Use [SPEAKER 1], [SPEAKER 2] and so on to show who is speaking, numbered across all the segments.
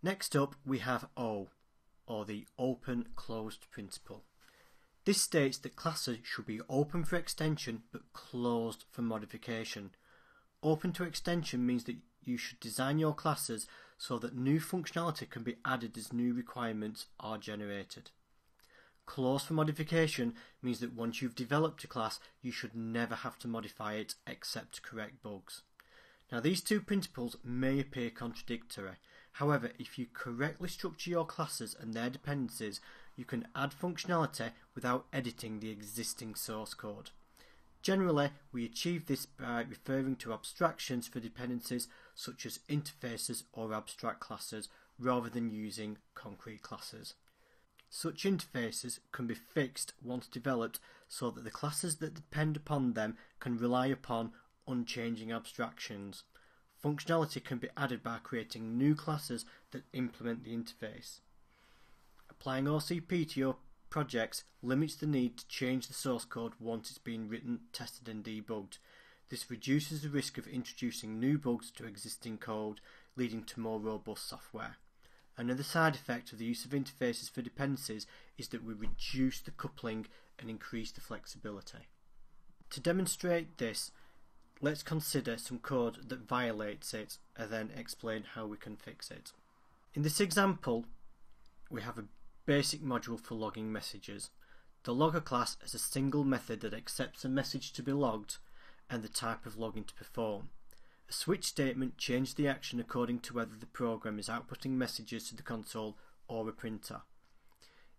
[SPEAKER 1] Next up we have O, or the open-closed principle. This states that classes should be open for extension but closed for modification. Open to extension means that you should design your classes so that new functionality can be added as new requirements are generated. Closed for modification means that once you've developed a class, you should never have to modify it except to correct bugs. Now, these two principles may appear contradictory. However, if you correctly structure your classes and their dependencies, you can add functionality without editing the existing source code. Generally, we achieve this by referring to abstractions for dependencies such as interfaces or abstract classes rather than using concrete classes. Such interfaces can be fixed once developed so that the classes that depend upon them can rely upon unchanging abstractions. Functionality can be added by creating new classes that implement the interface. Applying OCP to your projects limits the need to change the source code once it's been written, tested and debugged. This reduces the risk of introducing new bugs to existing code, leading to more robust software. Another side effect of the use of interfaces for dependencies is that we reduce the coupling and increase the flexibility. To demonstrate this, let's consider some code that violates it and then explain how we can fix it. In this example, we have a basic module for logging messages. The logger class is a single method that accepts a message to be logged and the type of logging to perform. A switch statement changes the action according to whether the program is outputting messages to the console or a printer.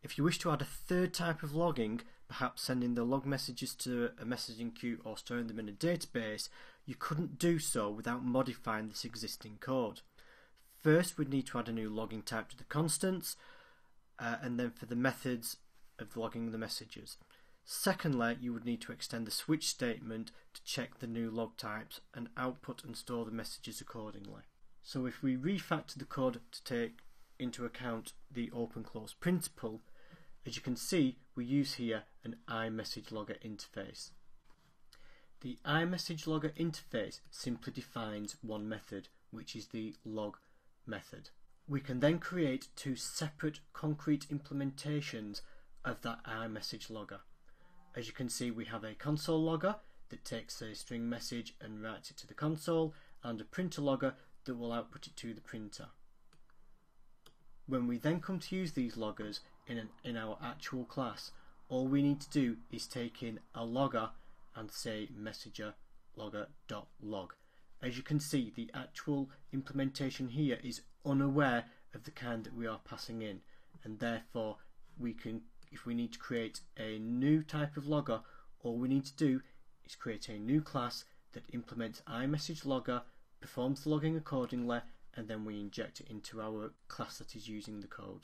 [SPEAKER 1] If you wish to add a third type of logging, perhaps sending the log messages to a messaging queue or storing them in a database, you couldn't do so without modifying this existing code. First, we'd need to add a new logging type to the constants, and then for the methods of logging the messages. Secondly, you would need to extend the switch statement to check the new log types and output and store the messages accordingly. So if we refactor the code to take into account the open-close principle, as you can see, we use here an iMessage logger interface. The iMessage logger interface simply defines one method, which is the log method. We can then create two separate concrete implementations of that iMessage logger. As you can see, we have a console logger that takes a string message and writes it to the console, and a printer logger that will output it to the printer. When we then come to use these loggers in our actual class, all we need to do is take in a logger and say messenger logger.log. As you can see, the actual implementation here is unaware of the kind that we are passing in, and therefore we can, if we need to create a new type of logger, all we need to do is create a new class that implements iMessage logger, performs the logging accordingly, and then we inject it into our class that is using the code.